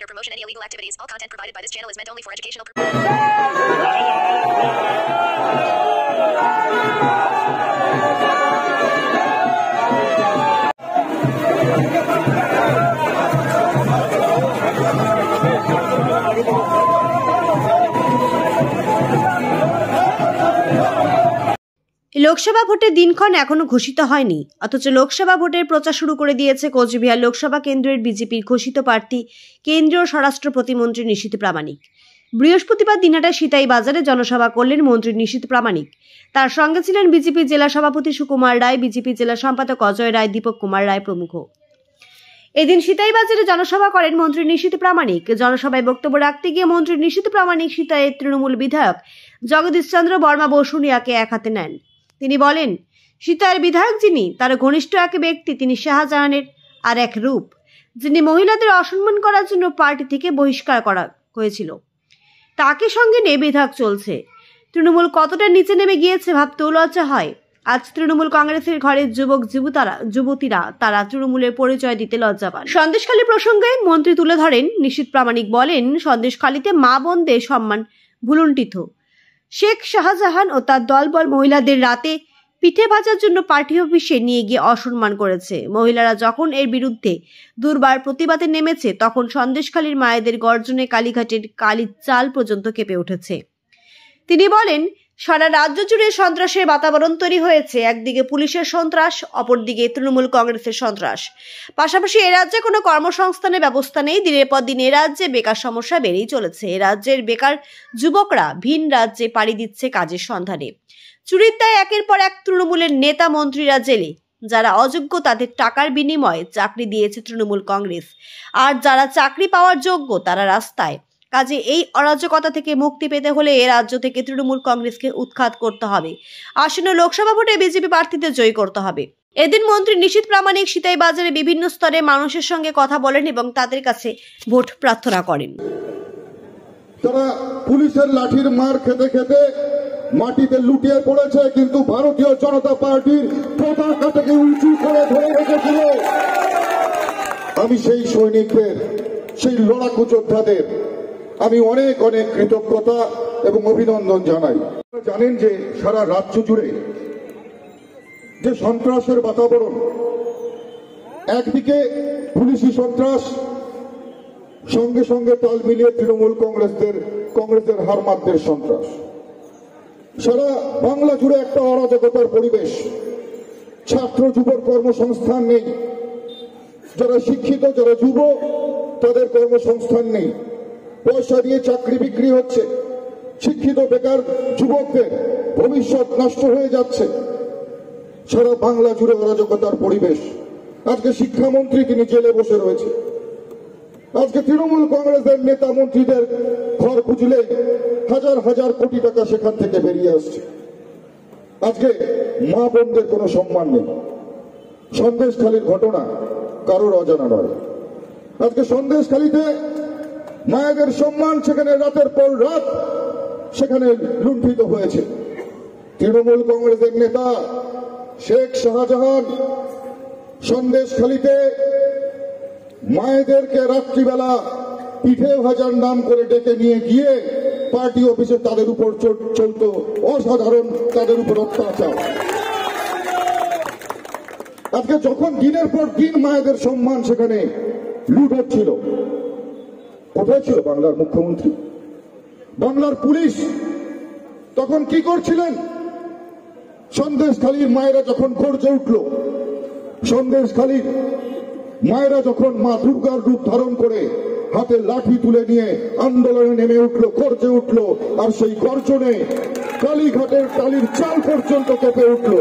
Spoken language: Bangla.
or promotion any illegal activities. All content provided by this channel is meant only for educational purposes. Lok Sabha ভোটের দিনক্ষণ এখনো ঘোষিত হয়নি, অথচ লোকসভা ভোটের প্রচার শুরু করে দিয়েছে কোচবিহার লোকসভা কেন্দ্রের বিজেপির ঘোষিত প্রার্থী কেন্দ্রীয় স্বরাষ্ট্র প্রতিমন্ত্রী নিশীথ প্রামাণিক। বৃহস্পতিবার দিনহাটা সিতাই বাজারে জনসভা করলেন মন্ত্রী নিশীথ প্রামাণিক। তার সঙ্গে ছিলেন বিজেপি জেলা সভাপতি সুকুমার রায়, বিজেপি জেলা সম্পাদক অজয় রায়, দীপক কুমার রায় প্রমুখ। এদিন সিতাই বাজারে জনসভা করেন মন্ত্রী নিশীথ প্রামাণিক। জনসভায় বক্তব্য রাখতে গিয়ে মন্ত্রী নিশীথ প্রামাণিক সিতাইয়ের তৃণমূল বিধায়ক জগদীশ চন্দ্র বর্মা বসুনিয়াকে এক হাতে নেন। তিনি বলেন, সিতাইয়ের বিধায়ক যিনি, তার ঘনিষ্ঠ এক ব্যক্তি, তিনি শাহজাহানের আর এক রূপ, যিনি মহিলাদের অসম্মান করার জন্য পার্টি থেকে বহিষ্কার করা হয়েছিল। তাকে সঙ্গে নিয়ে বিধায়ক চলছে। তৃণমূল কতটা নিচে নেমে গিয়েছে ভাবতেও লজ্জা হয়। আজ তৃণমূল কংগ্রেসের ঘরের যুবতীরা তারা তৃণমূলের পরিচয় দিতে লজ্জা পান। সন্দেশখালী প্রসঙ্গে মন্ত্রী তুলে ধরেন নিশীথ প্রামাণিক বলেন, সন্দেশখালীতে মা বোনদের সম্মান ভুলুণ্ঠিত। শেখ শাহজাহান ও তার দলবল মহিলাদের রাতে পিঠে ভাজার জন্য পার্টি অফিসে নিয়ে গিয়ে অসম্মান করেছে। মহিলারা যখন এর বিরুদ্ধে দুর্বার প্রতিবাদে নেমেছে, তখন সন্দেশখালীর মায়েদের গর্জনে কালীঘাটের কালীর চাল পর্যন্ত কেঁপে উঠেছে। তিনি বলেন, সারা রাজ্য জুড়ে সন্ত্রাসের বাতাবরণ তৈরি হয়েছে। একদিকে পুলিশের সন্ত্রাস, অপরদিকে তৃণমূল কংগ্রেসের সন্ত্রাস। পাশাপাশি এ রাজ্যে কোনো কর্মসংস্থানের ব্যবস্থা নেই। দিনের পর দিন এ রাজ্যে বেকার সমস্যা বেড়েই চলেছে। এ রাজ্যের বেকার যুবকরা ভিন রাজ্যে পাড়ি দিচ্ছে কাজের সন্ধানে। চুরির দায়ে একের পর এক তৃণমূলের নেতা মন্ত্রীরা জেলে। যারা অযোগ্য তাদের টাকার বিনিময়ে চাকরি দিয়েছে তৃণমূল কংগ্রেস, আর যারা চাকরি পাওয়ার যোগ্য তারা রাস্তায়। কাজে এই অরাজকতা থেকে মুক্তি পেতে হলে এ রাজ্য থেকে তৃণমূল কংগ্রেসকে উৎখাত করতে হবে। আসন্ন লোকসভা ভোটে বিজেপি প্রার্থীদের জয়ী করতে হবে। এদিন মন্ত্রী নিশীথ প্রামাণিক সিতাই বাজারে বিভিন্ন স্তরে মানুষের সঙ্গে কথা বলেন এবং তাদের কাছে ভোট প্রার্থনা করেন। তারা পুলিশের লাঠির মার খেতে খেতে মাটিতে লুটিয়ে পড়েছে, কিন্তু ভারতীয় জনতা পার্টির পতাকাটাকে উঁচু করে ধরে রেখেছিল। আমি সেই সৈনিকদের, সেই লড়াকু যোদ্ধাদের আমি অনেক অনেক কৃতজ্ঞতা এবং অভিনন্দন জানাই। জানেন যে সারা রাজ্য জুড়ে যে সন্ত্রাসের বাতাবরণ, একদিকে পুলিশি সন্ত্রাস, সঙ্গে সঙ্গে তাল মিলিয়ে তৃণমূল কংগ্রেসের হারমাতদের সন্ত্রাস। সারা বাংলা জুড়ে একটা অরাজকতার পরিবেশ। ছাত্র যুবর কর্মসংস্থান নেই। যারা শিক্ষিত, যারা যুব, তাদের কর্মসংস্থান নেই। পয়সা দিয়ে চাকরি বিক্রি হচ্ছে। শিক্ষিত বেকার যুবকদের ভবিষ্যৎ নষ্ট হয়ে যাচ্ছে। সারা বাংলা জুড়ে অরাজকতার পরিবেশ। আজকে শিক্ষামন্ত্রী তিনি জেলে বসে রয়েছে। আজকে তৃণমূল কংগ্রেসের নেতা মন্ত্রীদের ঘর খুঁজলে হাজার হাজার কোটি টাকা সেখান থেকে বেরিয়ে আসছে। আজকে মা বোনদের কোনো সম্মান নেই। সন্দেশখালীর ঘটনা কারোর অজানা নয়। আজকে সন্দেশখালীতে মায়েদের সম্মান সেখানে রাতের পর রাত সেখানে লুণ্ঠিত হয়েছে। তৃণমূল কংগ্রেসের নেতা শেখ শাহজাহান সন্দেশখালীতে মায়েদেরকে রাত্রিবেলা পিঠে ভাজার নাম করে ডেকে নিয়ে গিয়ে পার্টি অফিসে তাদের উপর চলত অসাধারণ, তাদের উপর অত্যাচার। আজকে যখন দিনের পর দিন মায়েদের সম্মান সেখানে লুট হচ্ছিল, কোথায় ছিল বাংলার মুখ্যমন্ত্রী, বাংলার পুলিশ? তখন কি করছিলেন? সন্দেশখালীর মায়েরা যখন গর্জে উঠল, সন্দেশখালীর মায়েরা যখন মা দুর্গার রূপ ধারণ করে হাতে লাঠি তুলে নিয়ে আন্দোলনে নেমে উঠল, গর্জে উঠল, আর সেই গর্জনে কালীঘাটের টালির চাল পর্যন্ত কেঁপে উঠল।